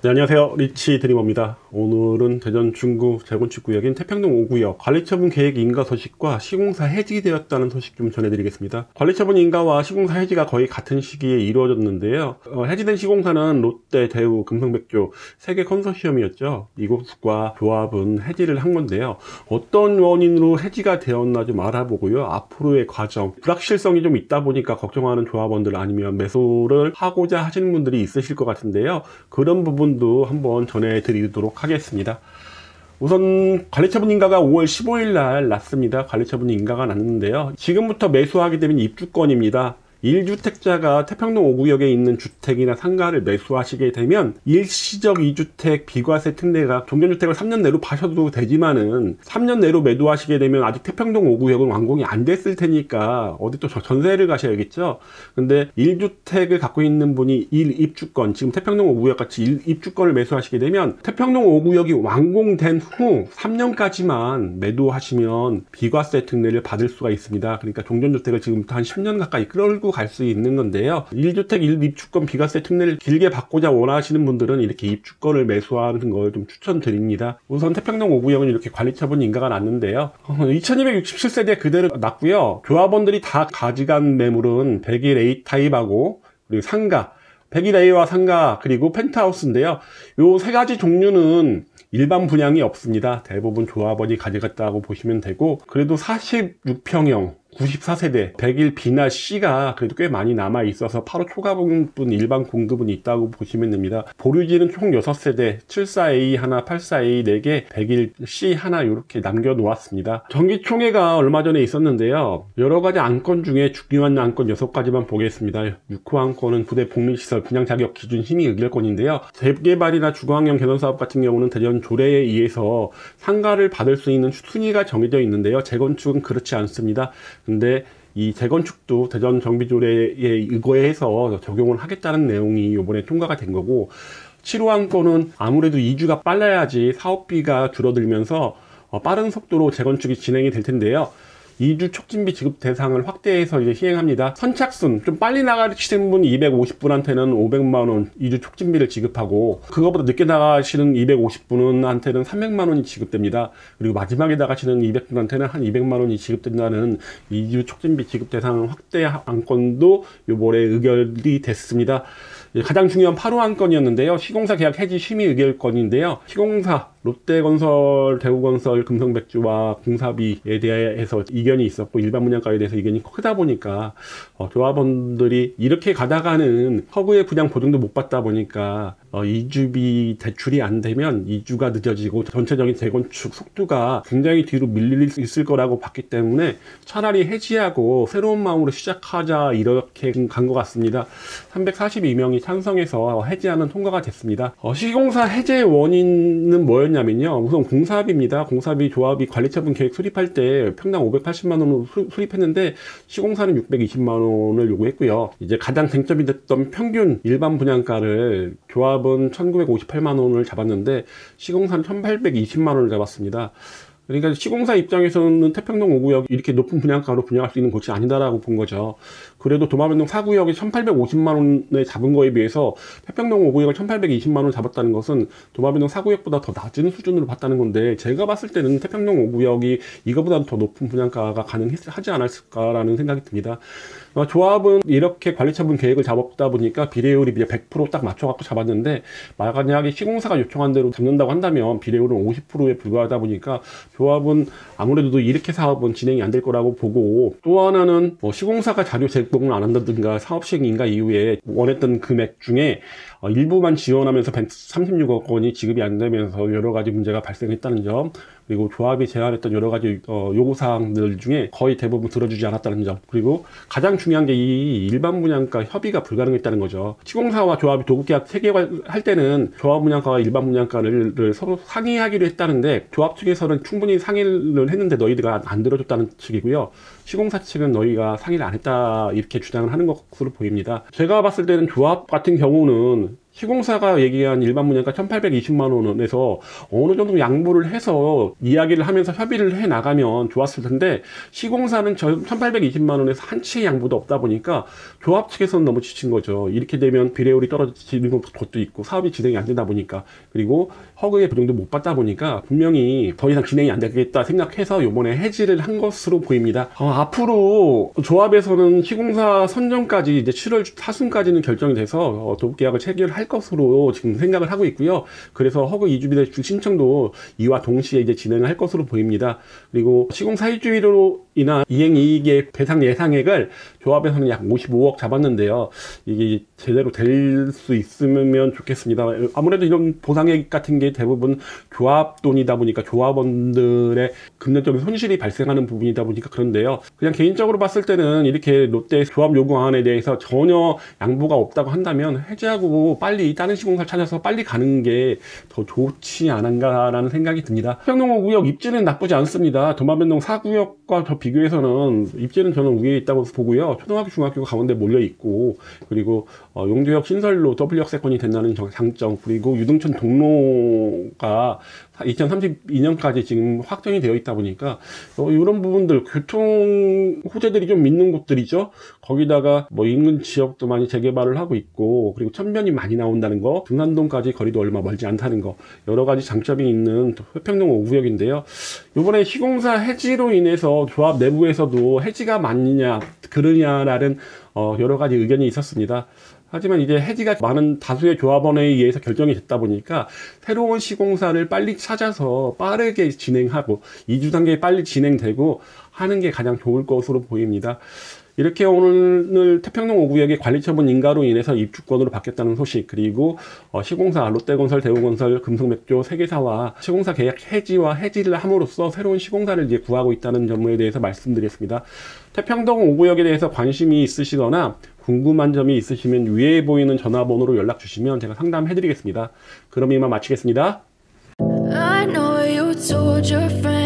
네, 안녕하세요. 리치 드리머입니다. 오늘은 대전 중구 재건축 구역인 태평동 5구역 관리처분 계획 인가 소식과 시공사 해지되었다는 소식 좀 전해드리겠습니다. 관리처분 인가와 시공사 해지가 거의 같은 시기에 이루어졌는데요. 해지된 시공사는 롯데, 대우, 금성백조 3개 컨소시엄이었죠. 이곳과 조합은 해지를 한 건데요. 어떤 원인으로 해지가 되었나 좀 알아보고요. 앞으로의 과정, 불확실성이 좀 있다 보니까 걱정하는 조합원들 아니면 매수를 하고자 하시는 분들이 있으실 것 같은데요. 그런 부분도 한번 전해드리도록 하겠습니다. 우선 관리처분 인가가 5월 15일 날 났습니다. 관리처분 인가가 났는데요. 지금부터 매수하게 되면 입주권입니다. 1주택자가 태평동 5구역에 있는 주택이나 상가를 매수하시게 되면 일시적 2주택 비과세 특례가 종전주택을 3년 내로 파셔도 되지만은 3년 내로 매도하시게 되면 아직 태평동 5구역은 완공이 안 됐을 테니까 어디 또 전세를 가셔야겠죠. 근데 1주택을 갖고 있는 분이 1입주권, 지금 태평동 5구역 같이 1입주권을 매수하시게 되면 태평동 5구역이 완공된 후 3년까지만 매도하시면 비과세 특례를 받을 수가 있습니다. 그러니까 종전주택을 지금부터 한 10년 가까이 끌고 갈 수 있는 건데요. 1주택 1입주권 비과세 특례를 길게 받고자 원하시는 분들은 이렇게 입주권을 매수하는 걸 좀 추천드립니다. 우선 태평동 5구역은 이렇게 관리처분 인가가 났는데요. 2267세대 그대로 났고요. 조합원들이 다 가져간 매물은 101A 타입하고 그리고 상가, 101A와 상가 그리고 펜트하우스인데요. 요 세 가지 종류는 일반 분양이 없습니다. 대부분 조합원이 가져갔다고 보시면 되고, 그래도 46평형 94세대 101B나 C가 그래도 꽤 많이 남아 있어서 8호 초과분 일반 공급은 있다고 보시면 됩니다. 보류지는 총 6세대 74A 하나 84A 4개 101C 하나 이렇게 남겨 놓았습니다. 정기총회가 얼마 전에 있었는데요. 여러가지 안건 중에 중요한 안건 6가지만 보겠습니다. 6호 안건은 부대 복리시설 분양 자격 기준 심의 의결권인데요. 재개발이나 주거환경 개선 사업 같은 경우는 대전 조례에 의해서 상가를 받을 수 있는 순위가 정해져 있는데요. 재건축은 그렇지 않습니다. 근데 이 재건축도 대전 정비조례에 의거해서 적용을 하겠다는 내용이 이번에 통과가 된 거고, 7호 안건은 아무래도 2주가 빨라야지 사업비가 줄어들면서 빠른 속도로 재건축이 진행이 될 텐데요. 2주 촉진비 지급 대상을 확대해서 이제 시행합니다. 선착순 좀 빨리 나가시는 분 250분한테는 500만원 2주 촉진비를 지급하고, 그거보다 늦게 나가시는 250분한테는 300만원이 지급됩니다. 그리고 마지막에 나가시는 200분한테는 한 200만원이 지급된다는 2주 촉진비 지급 대상 확대 안건도 요번에 의결이 됐습니다. 가장 중요한 8호 안건이었는데요. 시공사 계약 해지 심의 의결권인데요. 시공사 롯데건설, 대우건설, 금성백주와 공사비에 대해서 이견이 있었고, 일반 분양가에 대해서 이견이 크다 보니까 조합원들이 이렇게 가다가는 허구의 분양 보증도 못 받다 보니까 2주비 대출이 안 되면 2주가 늦어지고 전체적인 재건축 속도가 굉장히 뒤로 밀릴 수 있을 거라고 봤기 때문에 차라리 해지하고 새로운 마음으로 시작하자, 이렇게 간 것 같습니다. 342명이 찬성해서 해지하는 통과가 됐습니다. 시공사 해제 원인은 뭐였냐면요. 우선 공사비입니다. 공사비 조합이 관리처분 계획 수립할 때 평당 580만원으로 수립했는데 시공사는 620만원을 요구했고요. 이제 가장 쟁점이 됐던 평균 일반 분양가를 조합은 1958만원을 잡았는데 시공사는 1820만원을 잡았습니다. 그러니까 시공사 입장에서는 태평동 5구역 이렇게 높은 분양가로 분양할 수 있는 곳이 아니다라고 본 거죠. 그래도 도마변동 4구역이 1850만원에 잡은 거에 비해서 태평동 5구역을 1820만원 잡았다는 것은 도마변동 4구역보다 더 낮은 수준으로 봤다는 건데, 제가 봤을 때는 태평동 5구역이 이거보다 더 높은 분양가가 가능하지 않았을까라는 생각이 듭니다. 조합은 이렇게 관리처분 계획을 잡았다 보니까 비례율이 100% 딱 맞춰갖고 잡았는데, 만약에 시공사가 요청한 대로 잡는다고 한다면 비례율은 50%에 불과하다 보니까 조합은 아무래도 이렇게 사업은 진행이 안 될 거라고 보고, 또 하나는 시공사가 자료 제공을 안 한다든가 사업 시행 인가 이후에 원했던 금액 중에 일부만 지원하면서 136억 원이 지급이 안 되면서 여러 가지 문제가 발생했다는 점, 그리고 조합이 제안했던 여러 가지 요구사항들 중에 거의 대부분 들어주지 않았다는 점, 그리고 가장 중요한 게 이 일반 분양가 협의가 불가능했다는 거죠. 시공사와 조합이 도급계약 체결할 때는 조합 분양가와 일반 분양가를 서로 상의하기로 했다는데, 조합 측에서는 충분히 상의를 했는데 너희들가 안 들어줬다는 측이고요. 시공사 측은 너희가 상의를 안 했다 이렇게 주장을 하는 것으로 보입니다. 제가 봤을 때는 조합 같은 경우는 시공사가 얘기한 일반 분양가 1,820만 원에서 어느 정도 양보를 해서 이야기를 하면서 협의를 해 나가면 좋았을 텐데, 시공사는 1,820만 원에서 한 치의 양보도 없다 보니까 조합 측에서는 너무 지친 거죠. 이렇게 되면 비례율이 떨어지는 것도 있고 사업이 진행이 안 되다 보니까, 그리고 허그의 보증도 못 받다 보니까 분명히 더 이상 진행이 안 되겠다 생각해서 요번에 해지를 한 것으로 보입니다. 앞으로 조합에서는 시공사 선정까지 이제 7월 하순까지는 결정이 돼서 도급계약을 체결할 것으로 지금 생각을 하고 있고요. 그래서 허그 이주비대출 신청도 이와 동시에 이제 진행을 할 것으로 보입니다. 그리고 시공사 일주일로 인한 이행이익의 배상 예상액을 조합에서는 약 55억 잡았는데요. 이게 제대로 될 수 있으면 좋겠습니다. 아무래도 이런 보상액 같은 게 대부분 조합 돈이다 보니까 조합원들의 금전적인 손실이 발생하는 부분이다 보니까 그런데요. 그냥 개인적으로 봤을 때는 이렇게 롯데 조합 요구안에 대해서 전혀 양보가 없다고 한다면 해지하고 빨리 다른 시공사를 찾아서 빨리 가는 게 더 좋지 않은가라는 생각이 듭니다. 태평동 5구역 입지는 나쁘지 않습니다. 도마변동 4구역과 더 비교해서는 입지는 저는 위에 있다고 보고요. 초등학교, 중학교가 가운데 몰려 있고, 그리고 용두역 신설로 W역세권이 된다는 장점, 그리고 유등촌 동로가 2032년까지 지금 확정이 되어 있다 보니까 이런 부분들, 교통 호재들이 좀 있는 곳들이죠. 거기다가 뭐 인근 지역도 많이 재개발을 하고 있고, 그리고 천변이 많이 나온다는 거, 등산동까지 거리도 얼마 멀지 않다는 거, 여러 가지 장점이 있는 태평동 5구역인데요. 이번에 시공사 해지로 인해서 조합 내부에서도 해지가 맞느냐 그러냐라는 여러 가지 의견이 있었습니다. 하지만 이제 해지가 많은 다수의 조합원에 의해서 결정이 됐다 보니까 새로운 시공사를 빨리 찾아서 빠르게 진행하고 2주 단계에 빨리 진행되고 하는 게 가장 좋을 것으로 보입니다. 이렇게 오늘 태평동 5구역의 관리처분 인가로 인해서 입주권으로 바뀌었다는 소식, 그리고 시공사 롯데건설, 대우건설, 금속맥조 3개사와 시공사 계약 해지와 해지를 함으로써 새로운 시공사를 이제 구하고 있다는 점에 대해서 말씀드렸습니다. 태평동 5구역에 대해서 관심이 있으시거나 궁금한 점이 있으시면 위에 보이는 전화번호로 연락 주시면 제가 상담해 드리겠습니다. 그럼 이만 마치겠습니다. I know you told your friend